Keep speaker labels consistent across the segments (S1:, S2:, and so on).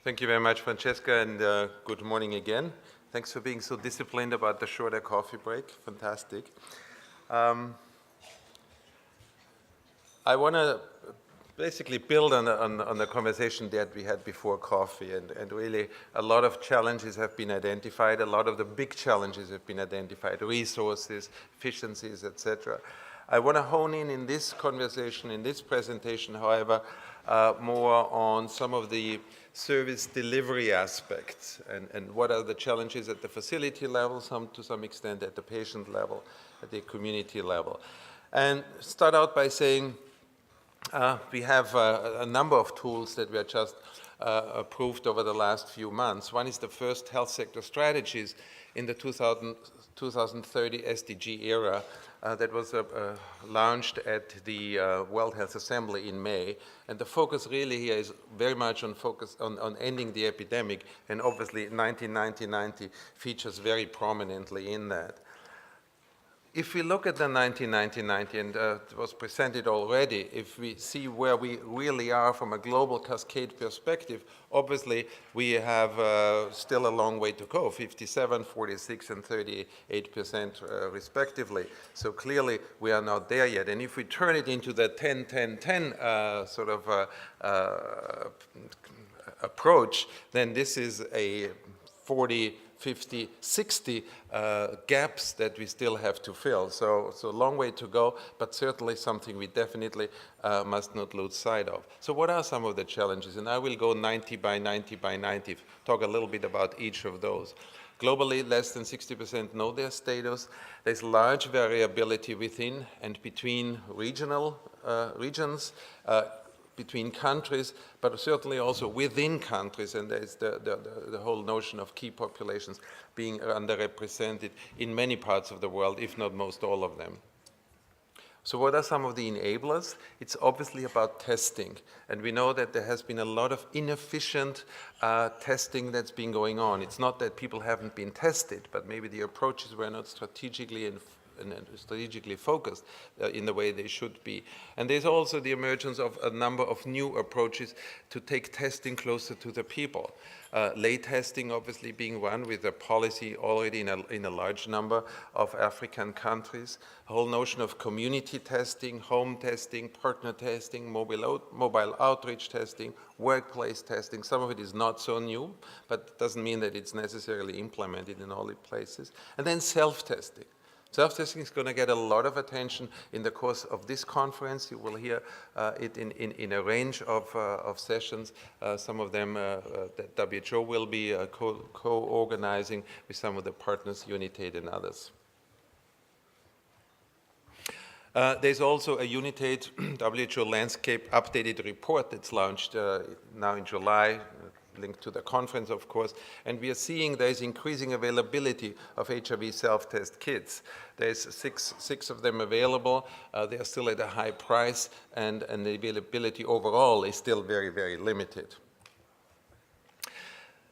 S1: Thank you very much, Francesca, and good morning again. Thanks for being so disciplined about the shorter coffee break. Fantastic. I want to basically build on the conversation that we had before coffee, and really a lot of challenges have been identified. A lot of the big challenges have been identified: resources, efficiencies, etc. I want to hone in this conversation, in this presentation, however, more on some of the service delivery aspects and what are the challenges at the facility level, to some extent at the patient level, at the community level. And start out by saying we have a number of tools that were just approved over the last few months. One is the first health sector strategies in the 2030 SDG era that was launched at the World Health Assembly in May. And the focus really here is very much on ending the epidemic, and obviously 1990 features very prominently in that. If we look at the 1990, and it was presented already, if we see where we really are from a global cascade perspective, obviously we have still a long way to go, 57, 46, and 38% respectively. So clearly we are not there yet. And if we turn it into the 10-10-10 sort of approach, then this is a 40, 50, 60 gaps that we still have to fill. So a long way to go, but certainly something we definitely must not lose sight of. So what are some of the challenges? And I will go 90 by 90 by 90, talk a little bit about each of those. Globally, less than 60% know their status. There's large variability within and between regions, between countries, but certainly also within countries, and there's the whole notion of key populations being underrepresented in many parts of the world, if not most all of them. So what are some of the enablers? It's obviously about testing, and we know that there has been a lot of inefficient testing that's been going on. It's not that people haven't been tested, but maybe the approaches were not strategically focused in the way they should be. And there's also the emergence of a number of new approaches to take testing closer to the people. Lay testing obviously being one, with a policy already in a large number of African countries. The whole notion of community testing, home testing, partner testing, mobile outreach testing, workplace testing. Some of it is not so new, but doesn't mean that it's necessarily implemented in all the places. And then self-testing. Self-testing is going to get a lot of attention in the course of this conference. You will hear it in a range of sessions. Some of them that WHO will be co-organizing with some of the partners, United and others. There's also a United WHO landscape updated report that's launched now in July, linked to the conference, of course, and we are seeing there's increasing availability of HIV self-test kits. There's six of them available. They are still at a high price, and the availability overall is still very, very limited.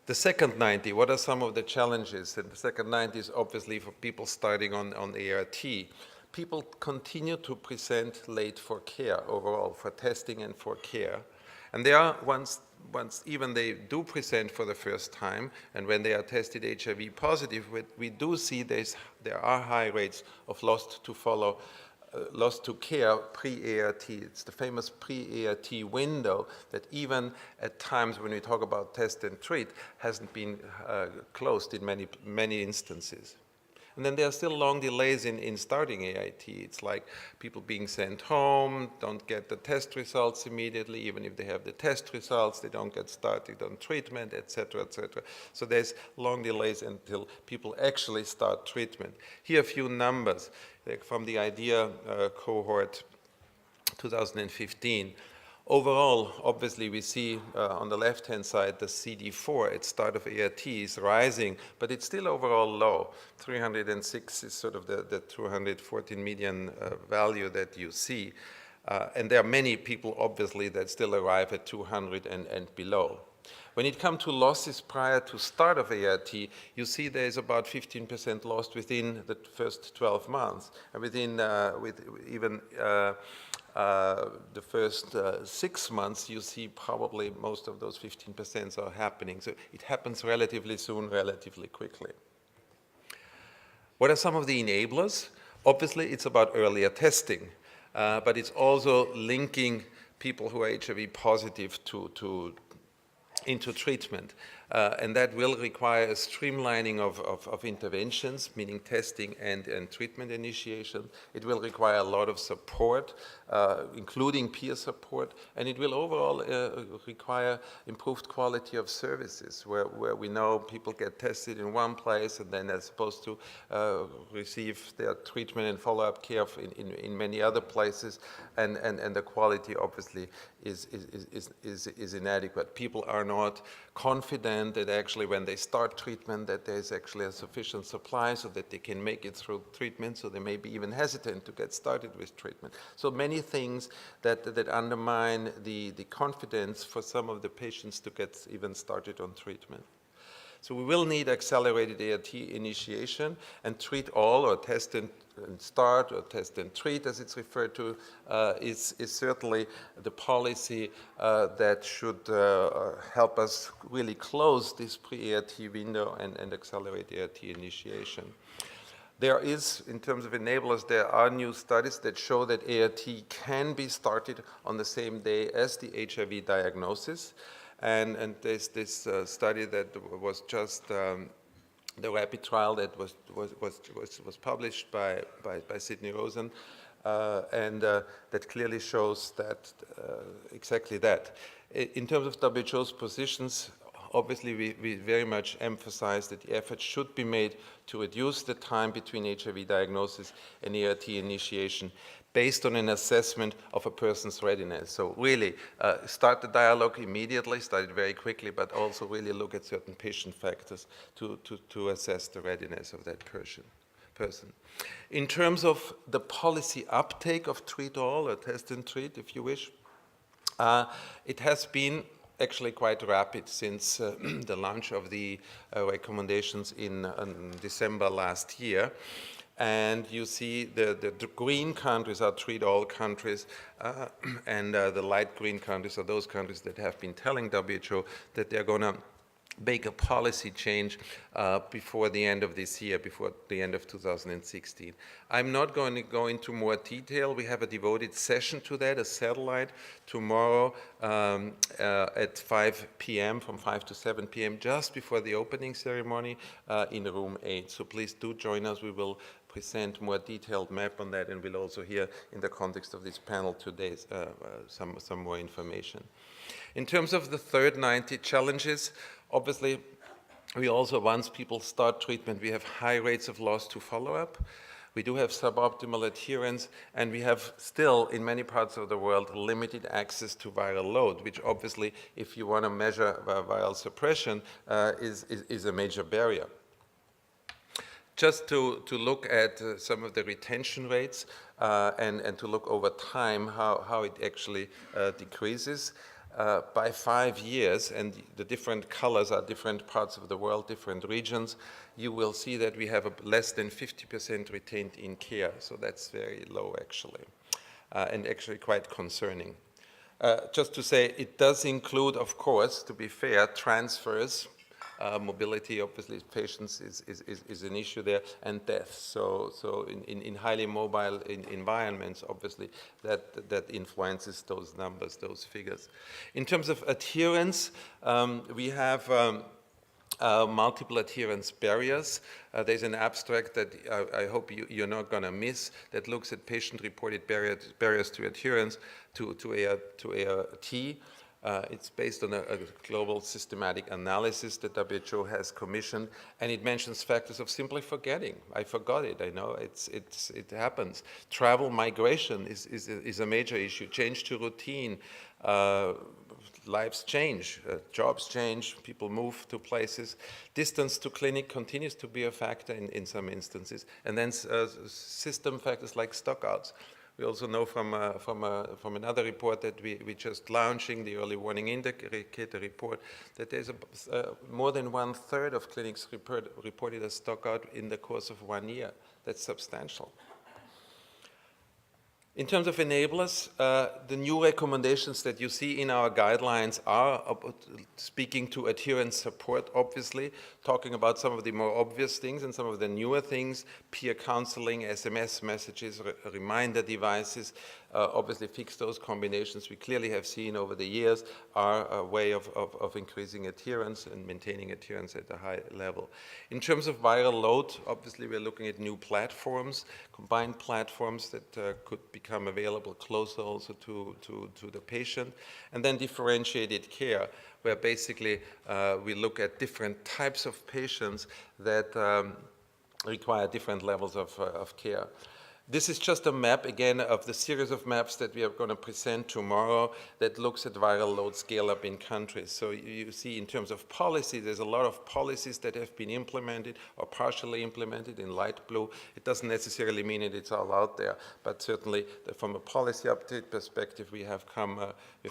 S1: The second 90, what are some of the challenges? And the second 90 is obviously for people starting on ART. People continue to present late for care overall, for testing and for care. And there are once even they do present for the first time, and when they are tested HIV positive, we do see there are high rates of lost to care pre-ART. It's the famous pre-ART window that even at times when we talk about test and treat hasn't been closed in many instances. And then there are still long delays in starting AIT. It's like people being sent home, don't get the test results immediately. Even if they have the test results, they don't get started on treatment, et cetera, et cetera. So there's long delays until people actually start treatment. Here are a few numbers from the IDEA cohort 2015. Overall, obviously, we see on the left-hand side the CD4 at start of ART is rising, but it's still overall low. 306 is sort of the 214 median value that you see. And there are many people, obviously, that still arrive at 200 and below. When it comes to losses prior to start of ART, you see there is about 15% lost within the first 12 months, and within the first 6 months, you see probably most of those 15% are happening. So it happens relatively soon, relatively quickly. What are some of the enablers? Obviously, it's about earlier testing, but it's also linking people who are HIV positive into treatment. And that will require a streamlining of interventions, meaning testing and treatment initiation. It will require a lot of support, including peer support, and it will overall require improved quality of services, where we know people get tested in one place and then they're supposed to receive their treatment and follow-up care in many other places, and the quality obviously is inadequate. People are not confident that actually when they start treatment that there's actually a sufficient supply so that they can make it through treatment, so they may be even hesitant to get started with treatment. So many things that undermine the confidence for some of the patients to get even started on treatment. So we will need accelerated ART initiation, and treat all, or test and start, or test and treat, as it's referred to, is certainly the policy that should help us really close this pre-ART window and accelerate ART initiation. There is, in terms of enablers, there are new studies that show that ART can be started on the same day as the HIV diagnosis. And there's this study that was just the RAPID trial that was published by Sidney Rosen, and that clearly shows that exactly that. In terms of WHO's positions, obviously we very much emphasize that the effort should be made to reduce the time between HIV diagnosis and ART initiation, based on an assessment of a person's readiness. So really start the dialogue immediately, start it very quickly, but also really look at certain patient factors to assess the readiness of that person. In terms of the policy uptake of treat all, or test and treat, if you wish, it has been actually quite rapid since the launch of the recommendations in December last year. And you see the green countries are treat-all countries, and the light green countries are those countries that have been telling WHO that they're going to make a policy change before the end of this year, before the end of 2016. I'm not going to go into more detail. We have a devoted session to that, a satellite, tomorrow at 5 p.m., from 5 to 7 p.m., just before the opening ceremony in room 8. So please do join us. We will present more detailed map on that, and we'll also hear in the context of this panel today some more information. In terms of the third 90 challenges, obviously we also, once people start treatment, we have high rates of loss to follow-up. We do have suboptimal adherence, and we have still, in many parts of the world, limited access to viral load, which obviously, if you want to measure viral suppression, is a major barrier. Just to look at some of the retention rates and to look over time how it actually decreases. By 5 years, and the different colors are different parts of the world, different regions, you will see that we have less than 50% retained in care. So that's very low, actually, and actually quite concerning. Just to say, it does include, of course, to be fair, transfers. Mobility, obviously, patients is an issue there, and death. So in highly mobile environments, obviously, that influences those numbers, those figures. In terms of adherence, we have multiple adherence barriers. There's an abstract that I hope you're not going to miss that looks at patient-reported barriers to adherence to ART. It's based on a global systematic analysis that WHO has commissioned, and it mentions factors of simply forgetting. I forgot it. I know it happens. Travel migration is a major issue. Change to routine. Lives change, jobs change, people move to places. Distance to clinic continues to be a factor in some instances. And then system factors like stockouts. We also know from another report that we just launching, the early warning indicator report, that there's more than 1/3 of clinics reported a stockout in the course of 1 year. That's substantial. In terms of enablers, the new recommendations that you see in our guidelines are speaking to adherence support, obviously, talking about some of the more obvious things and some of the newer things, peer counseling, SMS messages, reminder devices, obviously fix those combinations we clearly have seen over the years are a way of increasing adherence and maintaining adherence at a high level. In terms of viral load, obviously we're looking at new platforms, combined platforms that could become available closer also to the patient, and then differentiated care, where basically we look at different types of patients that require different levels of care. This is just a map, again, of the series of maps that we are going to present tomorrow that looks at viral load scale-up in countries. So you see in terms of policy, there's a lot of policies that have been implemented or partially implemented in light blue. It doesn't necessarily mean that it's all out there, but certainly from a policy update perspective, we've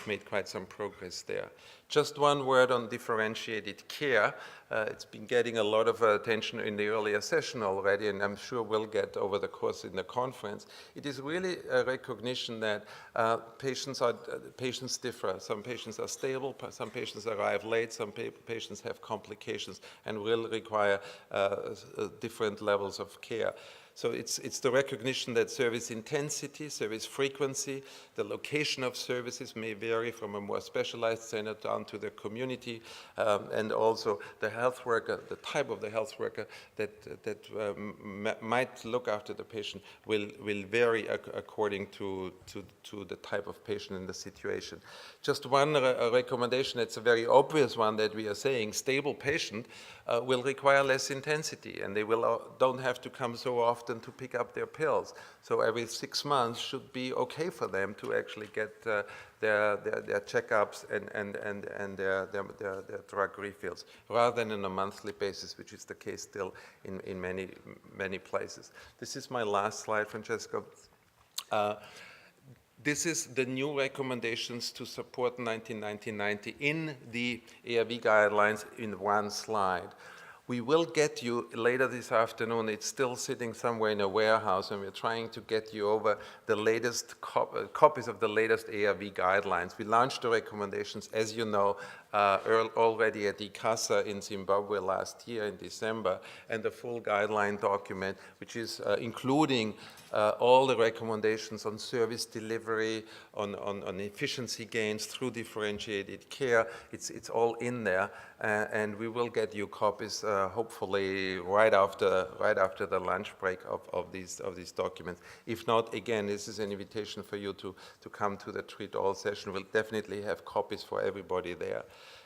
S1: made quite some progress there. Just one word on differentiated care. It's been getting a lot of attention in the earlier session already, and I'm sure we'll get over the course in the conference. It is really a recognition that patients differ. Some patients are stable, some patients arrive late, some patients have complications and will require different levels of care. So it's the recognition that service intensity, service frequency, the location of services may vary from a more specialized center down to the community, and also the health worker, the type of the health worker that might look after the patient will vary according to the type of patient in the situation. Just one recommendation, it's a very obvious one that we are saying, stable patient will require less intensity, and they don't have to come so often to pick up their pills. So every 6 months should be okay for them to actually get their checkups and their drug refills, rather than on a monthly basis, which is the case still in many places. This is my last slide, Francesco. This is the new recommendations to support 1990 in the ARV guidelines in one slide. We will get you later this afternoon. It's still sitting somewhere in a warehouse, and we're trying to get you over the latest copies of the latest ARV guidelines. We launched the recommendations, as you know, already at ICASA in Zimbabwe last year in December, and the full guideline document, which is including all the recommendations on service delivery, on efficiency gains through differentiated care. It's all in there, and we will get you copies hopefully right after the lunch break of these documents. If not, again, this is an invitation for you to come to the Treat All session. We'll definitely have copies for everybody there.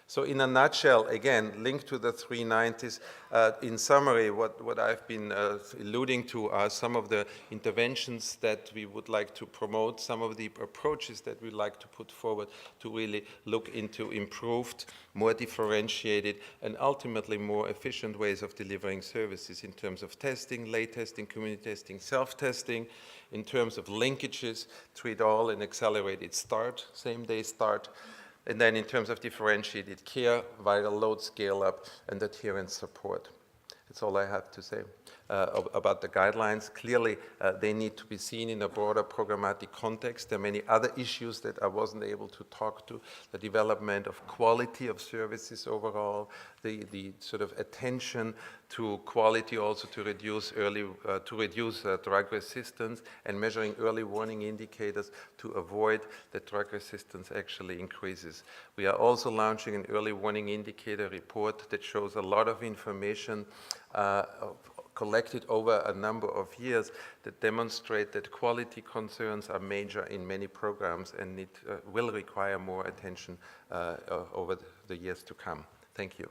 S1: So in a nutshell, again, linked to the 390s, in summary, what I've been alluding to are some of the interventions that we would like to promote, some of the approaches that we'd like to put forward to really look into improved, more differentiated, and ultimately more efficient ways of delivering services in terms of testing, late testing, community testing, self-testing, in terms of linkages, Treat All and accelerated start, same-day start, and then in terms of differentiated care, viral load scale-up, and adherence support. That's all I have to say about the guidelines. Clearly, they need to be seen in a broader programmatic context. There are many other issues that I wasn't able to talk to. The development of quality of services overall, the sort of attention to quality also to reduce drug resistance, and measuring early warning indicators to avoid that drug resistance actually increases. We are also launching an early warning indicator report that shows a lot of information collected over a number of years that demonstrate that quality concerns are major in many programs and will require more attention over the years to come. Thank you.